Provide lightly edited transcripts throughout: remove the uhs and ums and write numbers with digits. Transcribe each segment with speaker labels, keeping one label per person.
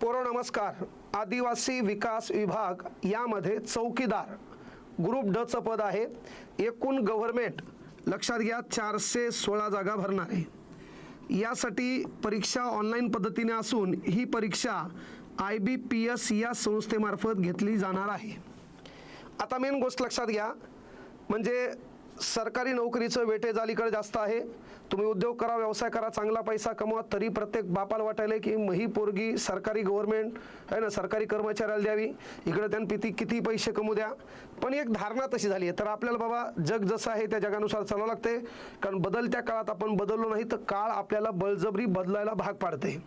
Speaker 1: पोरो नमस्कार. आदिवासी विकास विभाग यामध्ये चौकीदार ग्रुप ड चं पद आहे. एकूण गव्हर्नमेंट लक्षात घ्या 416 जागा भरणार आहे. यासाठी परीक्षा ऑनलाईन पद्धतीने असून ही परीक्षा IBPS या संस्थेमार्फत घेतली जाणार आहे. आता मेन गोष्ट लक्षात घ्या, म्हणजे सरकारी नोकरीचं वेटेज अलीकडे जास्त आहे. तुम्ही उद्योग करा, व्यवसाय करा, चांगला पैसा कमवा, तरी प्रत्येक बापाला वाटायला की ही पोरगी सरकारी गव्हर्नमेंट आहे ना, सरकारी कर्मचाऱ्याला द्यावी, इकडे त्यांनी किती पैसे कमवू द्या. पण एक धारणा तशी झाली आहे. तर आपल्याला बाबा जग जसं आहे त्या जगानुसार चालावं लागते, कारण बदलत्या काळात आपण बदललो नाही तर काळ आपल्याला बळजबरी बदलायला भाग पाडते.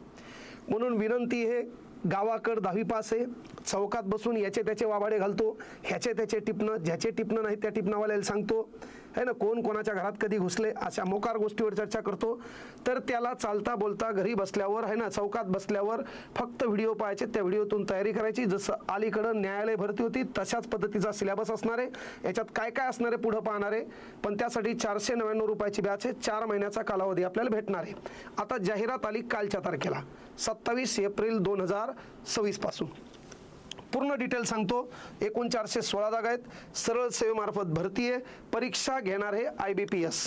Speaker 1: म्हणून विनंती आहे, गावाकड 10वी पास आहे, चौकात बसून याचे त्याचे वाबाडे घालतो, ह्याचे त्याचे टिपणं, ज्याचे टिपणं नाही त्या टिपणावाल्याला सांगतो है ना, कोण कोणाच्या घरात कधी घुसले अशा मोकार गोष्टीवर चर्चा करतो. तर त्याला चालता बोलता घरी बसल्यावर आहे ना, चौकात बसल्यावर फक्त व्हिडिओ पाहायचे, त्या व्हिडिओतून तयारी करायची. जसं अलीकडं न्यायालय भरती होती तशाच पद्धतीचा सिलेबस असणार आहे. याच्यात काय काय असणार आहे पुढं पाहणार आहे. पण त्यासाठी 499 रुपयाची बॅच आहे. 4 महिन्याचा कालावधी आपल्याला भेटणार आहे. आता जाहिरात आली कालच्या तारखेला 27 एप्रिल 2026 पासून. पूर्ण डिटेल सांगतो. एकूण 416 जागा आहेत. सरळ सेवेमार्फत भरती आहे. परीक्षा घेणार आहे IBPS.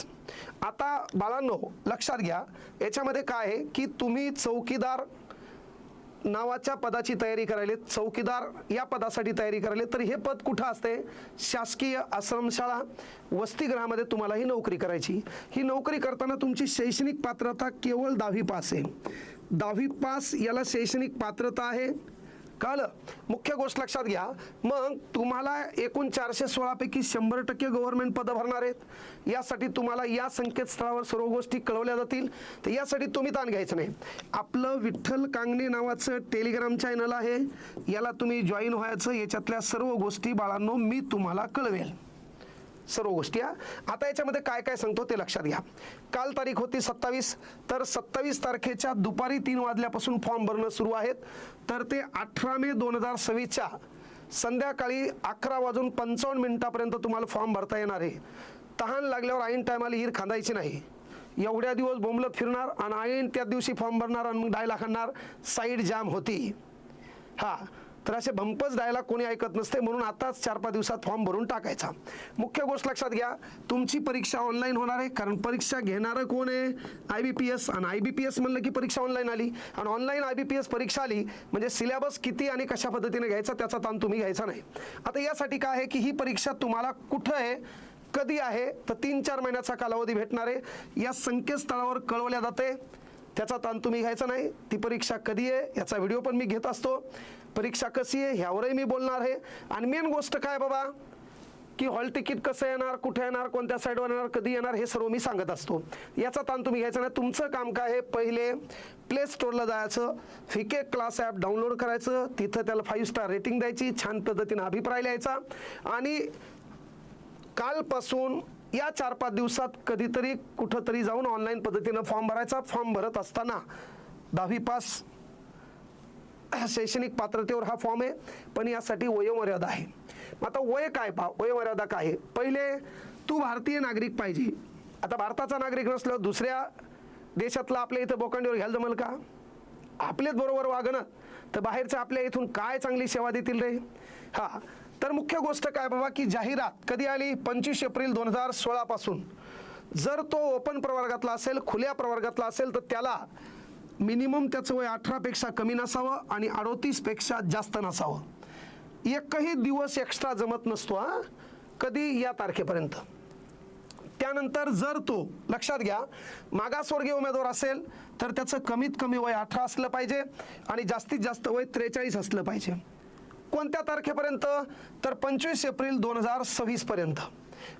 Speaker 1: आता बाळांनो लक्षात घ्या, याच्यामध्ये काय आहे की तुम्ही चौकीदार नावाच्या पदाची तयारी करायला, चौकीदार या पदासाठी तयारी करायला, तर हे पद कुठं असते? शासकीय आश्रमशाळा वसतिगृहामध्ये तुम्हाला ही नोकरी करायची. ही नोकरी करताना तुमची शैक्षणिक पात्रता केवळ 10वी पास आहे. 10वी पास याला शैक्षणिक पात्रता आहे. कळलं? मुख्य गोष्ट लक्षात घ्या. मग तुम्हाला एकूण 416 पैकी 100% गव्हर्नमेंट पदं भरणार आहेत. यासाठी तुम्हाला या संकेतस्थळावर सर्व गोष्टी कळवल्या जातील. तर यासाठी तुम्ही ताण घ्यायचं नाही. आपलं विठ्ठल कांगणे नावाचं टेलिग्राम चॅनल आहे, याला तुम्ही जॉईन व्हायचं. याच्यातल्या सर्व गोष्टी बाळांनो मी तुम्हाला कळवेल, सर्व गोष्टी. आता याच्यामध्ये काय काय सांगतो ते लक्षात घ्या. काल तारीख होती 27, तर 27 तारखेच्या दुपारी 3 वाजल्यापासून फॉर्म भरणं सुरू आहेत. तर ते 18 मे 2026च्या संध्याकाळी 11:55 तुम्हाला फॉर्म भरता येणार आहे. तहान लागल्यावर ऐन टायमाला हिर खांदायची नाही. एवढ्या दिवस बोंबलत फिरणार आणि ऐन त्या दिवशी फॉर्म भरणार आणि मग डायला खाणार, साईड जाम होती. तर असे भंपच डायलॉग कोणी ऐकत नसते, म्हणून आताच 4-5 दिवसात फॉर्म भरून टाकायचा. मुख्य गोष्ट लक्षात घ्या, तुमची परीक्षा ऑनलाईन होणार आहे. कारण परीक्षा घेणारं कोण आहे? IBPS. आणि IBPS म्हणलं की परीक्षा ऑनलाईन आली, आणि ऑनलाईन IBPS परीक्षा आली म्हणजे सिलेबस किती आणि कशा पद्धतीने घ्यायचा त्याचा ताण तुम्ही घ्यायचा नाही. आता यासाठी काय आहे की ही परीक्षा तुम्हाला कुठं आहे, कधी आहे, तर 3-4 महिन्याचा कालावधी भेटणार आहे. या संकेतस्थळावर कळवल्या जाते, त्याचा ताण तुम्ही घ्यायचा नाही. ती परीक्षा कधी आहे याचा व्हिडिओ पण मी घेत असतो. परीक्षा कशी आहे ह्यावरही मी बोलणार आहे. आणि मेन गोष्ट काय बाबा, की हॉल तिकीट कसं येणार, कुठे येणार, कोणत्या साईडवर येणार, कधी येणार, हे सर्व मी सांगत असतो. याचा ताण तुम्ही घ्यायचा नाही. तुमचं काम काय आहे, पहिले प्ले स्टोअरला जायचं, FICE क्लास ॲप डाउनलोड करायचं, तिथं त्याला 5 स्टार रेटिंग द्यायची, छान पद्धतीने अभिप्राय लिहायचा. आणि कालपासून या 4-5 दिवसात कधीतरी कुठंतरी जाऊन ऑनलाईन पद्धतीनं फॉर्म भरायचा. फॉर्म भरत असताना 10वी पास शैक्षणिक पात्रतेवर हा फॉर्म आहे, पण यासाठी वयोमर्यादा आहे. आता वय काय पहा, वयोमर्यादा काय आहे? पहिले तू भारतीय नागरिक पाहिजे. आता भारताचा नागरिक नसल्यावर दुसऱ्या देशातला आपल्या इथं बोकांडीवर घ्यायला जमल का? आपलेच बरोबर वागणं तर बाहेरचं आपल्या इथून काय चांगली सेवा देतील रे. तर मुख्य गोष्ट काय बाबा, की जाहिरात कधी आली? 25 एप्रिल 2016 पासून. जर तो ओपन प्रवर्गातला असेल, खुल्या प्रवर्गातला असेल, तर त्याला मिनिमम त्याचं वय 18 पेक्षा कमी नसावं आणि 38 पेक्षा जास्त नसावं. एकही दिवस एक्स्ट्रा जमत नसतो कधी या तारखेपर्यंत. त्यानंतर जर तो लक्षात घ्या मागासवर्गीय उमेदवार असेल तर त्याचं कमीत कमी वय 18 असलं पाहिजे आणि जास्तीत जास्त वय 43 असलं पाहिजे. कोणत्या तारखेपर्यंत? तर 25 एप्रिल 2026 पर्यंत.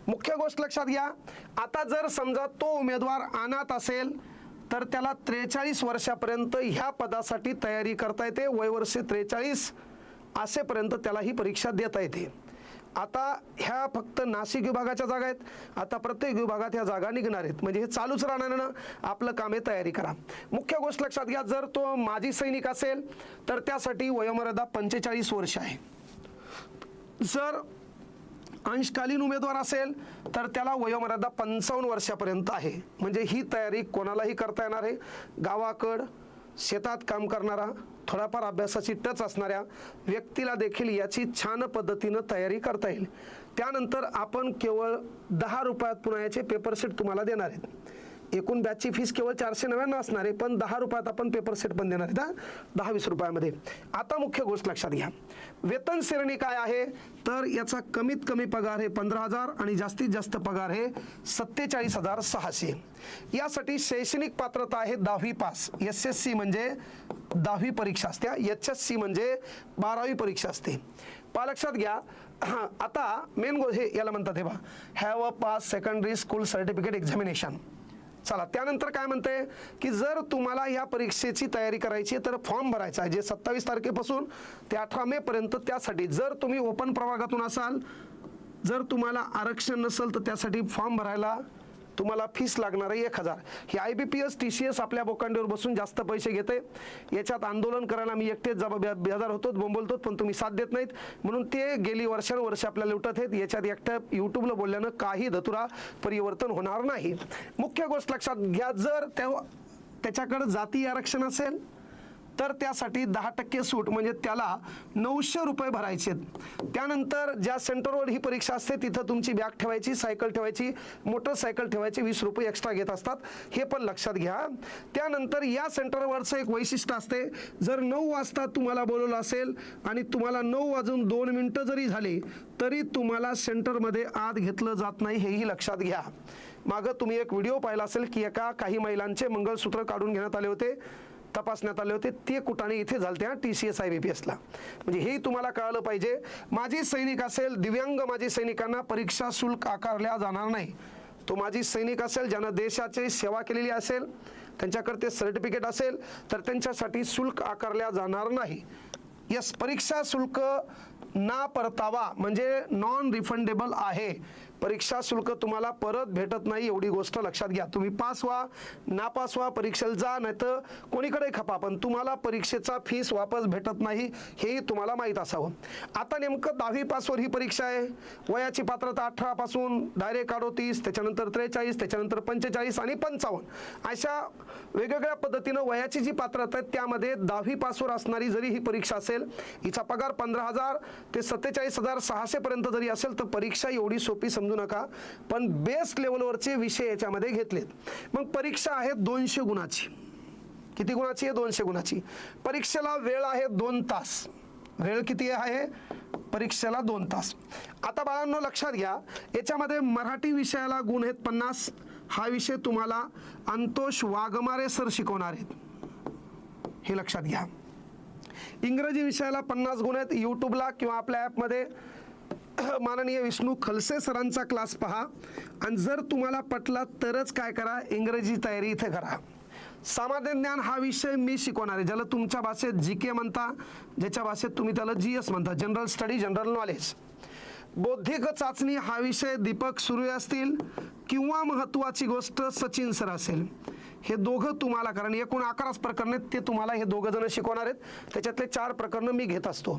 Speaker 1: मुख्य गोष्ट लक्षात घ्या, आता जर समजा तो उमेदवार अनाथ असेल तर त्याला 43 वर्षापर्यंत ह्या पदासाठी तयारी करता येते. वयवर्ष 43 असेपर्यंत त्याला ही परीक्षा देता येते. आता ह्या फक्त नाशिक विभागाच्या जागा आहेत. आता प्रत्येक विभागात ह्या जागा निघणार आहेत, म्हणजे हे चालूच राहणार ना. आपलं काम आहे तयारी करा. मुख्य गोष्ट लक्षात घ्या, जर तो माजी सैनिक असेल तर त्यासाठी वयोमर्यादा 45 वर्ष आहे. जर अंशकालीन उमेदवार असेल तर त्याला वयोमर्यादा 55 वर्षापर्यंत आहे. म्हणजे ही तयारी कोणालाही करता येणार आहे. गावाकड शेतात काम करणारा, थोडाफार अभ्यासाची टच असणाऱ्या व्यक्तीला देखील याची छान पद्धतीनं तयारी करता येईल. त्यानंतर आपण केवळ 10 रुपयात पुन्हा याचे पेपर सेट तुम्हाला देणार आहेत. एकूण बॅचची फीस केवळ 499 असणार आहे, पण 10 रुपयात आपण पेपर सेट पण देणार आहेत. 10-20 रुपयामध्ये. आता मुख्य गोष्ट लक्षात घ्या, वेतन श्रेणी काय आहे, तर याचा कमीत कमी पगार हे 15,000 आणि जास्तीत जास्त पगार हे 47,600. यासाठी शैक्षणिक पात्रता आहे 10वी पास. SSC म्हणजे 10वी परीक्षा असते, HSC म्हणजे 12वी परीक्षा असते. लक्षात घ्या. आता मेन गोष्ट हे याला म्हणतात हे बा, have a pass secondary school certificate examination. चला, त्यानंतर काय म्हणते की जर तुम्हाला या परीक्षेची तयारी करायची तर फॉर्म भरायचा आहे, जे 27 तारखेपासून ते 18 मे पर्यंत. त्यासाठी जर तुम्ही ओपन प्रवर्गातून असाल, जर तुम्हाला आरक्षण नसेल तर त्यासाठी फॉर्म भरायला तुम्हाला फीस लागणार आहे 1,000. ही IBPS TCS आपल्या बोकांडीवर बसून जास्त पैसे घेते. याच्यात आंदोलन करायला मी एकटेच बेजार होतो, बोंबलतो, पण तुम्ही साथ देत नाहीत म्हणून ते गेली वर्षानुवर्ष आपल्याला लुटत आहेत. याच्यात एकट्या यूट्यूबला बोलल्यानं काही धतुरा परिवर्तन होणार नाही. मुख्य गोष्ट लक्षात घ्या, जर त्याच्याकडे जाती आरक्षण असेल तर त्यासाठी 10% सूट, म्हणजे त्याला 900 रुपये भरायचे. त्यानंतर ज्या सेंटरवर ही परीक्षा असते तिथं तुमची बॅग ठेवायची, सायकल ठेवायची, मोटरसायकल ठेवायची, 20 रुपये एक्स्ट्रा घेत असतात, हे पण लक्षात घ्या. त्यानंतर या सेंटरवरचं एक वैशिष्ट्य असते, जर 9 वाजता तुम्हाला बोलवलं असेल आणि तुम्हाला 9:02 जरी झाले तरी तुम्हाला सेंटरमध्ये आत घेतलं जात नाही, हेही लक्षात घ्या. मागं तुम्ही एक व्हिडिओ पाहिला असेल की काही महिलांचे मंगळसूत्र काढून घेण्यात आले होते, तपासण्यात आले होते, ते कुठाने इथे झालते TCS IBPSला. म्हणजे हेही तुम्हाला कळलं पाहिजे. माजी सैनिक असेल, दिव्यांग माजी सैनिकांना परीक्षा शुल्क आकारल्या जाणार नाही. तो माजी सैनिक असेल ज्यानं देशाची सेवा केलेली असेल, त्यांच्याकडे ते सर्टिफिकेट असेल तर त्यांच्यासाठी शुल्क आकारल्या जाणार नाही. यस, परीक्षा शुल्क ना परतावा म्हणजे नॉन रिफंडेबल आहे. परीक्षा शुल्क तुम्हाला परत भेटत नाही, एवढी गोष्ट लक्षात घ्या. तुम्ही पास व्हा, नापास व्हा, परीक्षेला जा, नाही तर कोणीकडे खपा, पण तुम्हाला परीक्षेचा फीस वापस भेटत नाही, हेही तुम्हाला माहीत असावं. आता नेमकं 10वी पासवर ही परीक्षा आहे. वयाची पात्रता 18 पासून डायरेक्ट 38, त्याच्यानंतर 43, त्याच्यानंतर 45 आणि 55 अशा वेगवेगळ्या पद्धतीनं वयाची जी पात्रता आहे त्यामध्ये 10वी पासवर असणारी जरी ही परीक्षा असेल, हिचा पगार 15,000 ते 47,600 पर्यंत जरी असेल तर परीक्षा एवढी सोपी समजू नका, पण बेस्ट लेवलवरचे विषय याच्यामध्ये घेतलेत. मग परीक्षा आहे 200 गुणाची. किती गुणाची आहे? 200 गुणाची. परीक्षेला वेळ आहे 2 तास. वेळ किती आहे परीक्षेला? 2 तास. आता बाळांनो लक्षात घ्या, याच्यामध्ये मराठी विषयाला गुण आहेत 50. हा विषय तुम्हाला अंतोष वाघमारे सर शिकवणार आहेत, हे लक्षात घ्या. इंग्रजी विषयाला 50 गुण आहेत. यूट्यूबला किंवा आपल्या ॲपमध्ये माननीय विष्णू खलसे सरांचा क्लास पहा आणि जर तुम्हाला पटला तरच काय करा, इंग्रजी तयारी इथे करा. सामान्य ज्ञान हा विषय मी शिकवणार आहे, ज्याला तुमच्या भाषेत GK म्हणता, ज्याच्या भाषेत तुम्ही त्याला GS म्हणता, जनरल स्टडी, जनरल नॉलेज. बौद्धिक चाचणी हा विषय दीपक सुर्वे असतील किंवा महत्त्वाची गोष्ट सचिन सर असेल. हे दोघं तुम्हाला, कारण एकूण 11 प्रकरणे ते तुम्हाला हे दोघं जण शिकवणार आहेत. त्याच्यातले 4 प्रकरणं मी घेत असतो.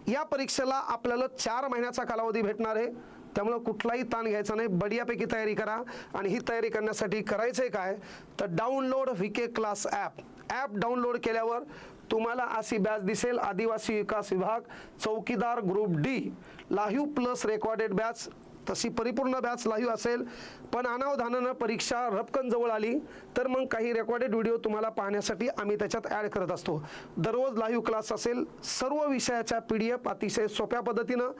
Speaker 1: या परीक्षेला आपल्याला 4 महिन्याचा कालावधी भेटणार आहे, त्यामुळे कुठलाही ताण घ्यायचा नाही. बढियापैकी तयारी करा. आणि ही तयारी करण्यासाठी करायचं आहे काय, तर download VK class app download केल्यावर तुम्हाला अशी बॅच दिसेल, आदिवासी विकास विभाग चौकीदार group D live plus recorded batch. तशी परिपूर्ण बॅच लाईव्ह असेल, पण अनावधानानं परीक्षा रपकन जवळ आली तर मग काही रेकॉर्डेड व्हिडिओ तुम्हाला पाहण्यासाठी आम्ही त्याच्यात ॲड करत असतो. दररोज लाईव्ह क्लास असेल. सर्व विषयाच्या PDF अतिशय सोप्या पद्धतीनं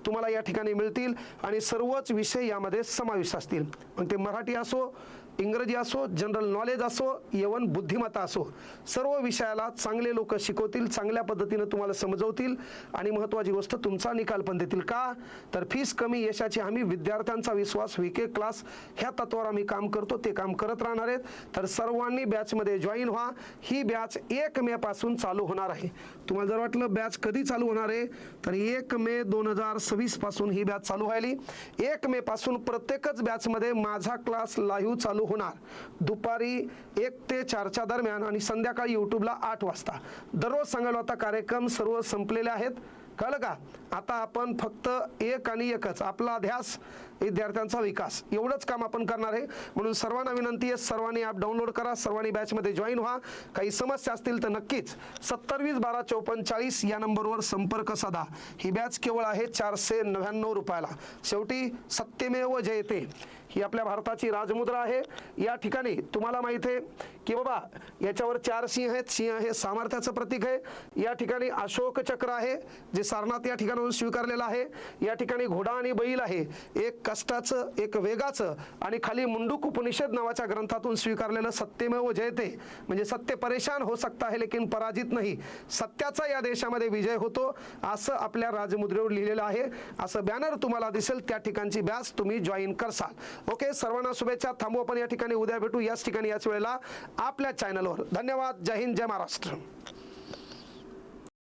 Speaker 1: तुम्हाला या ठिकाणी मिळतील आणि सर्वच विषय यामध्ये समाविष्ट असतील. मग ते मराठी असो, इंग्रजी असो, जनरल नॉलेज असो, यवन बुद्धिमत्ता असो, सर्व विषयाला चांगले लोक शिकवतील, चांगल्या पद्धतीनं तुम्हाला समजवतील आणि महत्त्वाची गोष्ट तुमचा निकाल पण देतील. का तर फीस कमी, यशाची हमी, विद्यार्थ्यांचा विश्वास, VK क्लास ह्या तत्वावर आम्ही काम करतो, ते काम करत राहणार आहेत. तर सर्वांनी बॅचमध्ये जॉईन व्हा. ही बॅच 1 मे पासून चालू होणार आहे. तुम्हाला जर वाटलं बॅच कधी चालू होणार आहे तर 1 मे 2026 पासून ही बॅच चालू व्हायली. 1 मे पासून प्रत्येकच बॅचमध्ये माझा क्लास लाईव्ह चालू होणार. दुपारी 1 ते 4च्या दरम्यान आणि संध्याकाळी यूट्यूबला 8 वाजता. दररोज सांगायला होता कार्यक्रम सर्व संपलेले आहेत. कळलं का? आता आपण फक्त एक आणि एकच, आपला अध्यास, विद्यार्थ्यांचा विकास, एवढंच काम आपण करणार आहे. म्हणून सर्वांना विनंती आहे, सर्वांनी ॲप डाउनलोड करा, सर्वांनी बॅचमध्ये जॉईन व्हा. काही समस्या असतील तर नक्कीच 7020125440 या नंबरवर संपर्क साधा. ही बॅच केवळ आहे 499 रुपयाला. शेवटी सत्यमेव जयते ही आपल्या भारताची राजमुद्रा आहे. या ठिकाणी तुम्हाला माहित आहे की बाबा याच्यावर 4 सिंह आहेत. सिंह हे सामर्थ्याचं प्रतीक आहे. या ठिकाणी अशोक चक्र आहे जे सारनाथ या ठिकाणाहून स्वीकारलेलं आहे. या ठिकाणी घोडा आणि बैल आहे, एक कष्टाचं एक वेगाचं, आणि खाली मुंडूक उपनिषद नावाच्या ग्रंथातून स्वीकारलेलं सत्यमेव जयते म्हणजे सत्य परेशान हो सकता है लेकिन पराजित नाही, सत्याचा या देशामध्ये विजय होतो असं आपल्या राजमुद्रेवर लिहिलेलं आहे. असं बॅनर तुम्हाला दिसेल, त्या ठिकाणची बॅच तुम्ही जॉईन करसाल. ओके, सर्वांना शुभेच्छा. थांबू आपण या ठिकाणी, उद्या भेटू याच ठिकाणी याच वेळेला आपल्या चॅनलवर. धन्यवाद. जय हिंद, जय महाराष्ट्र.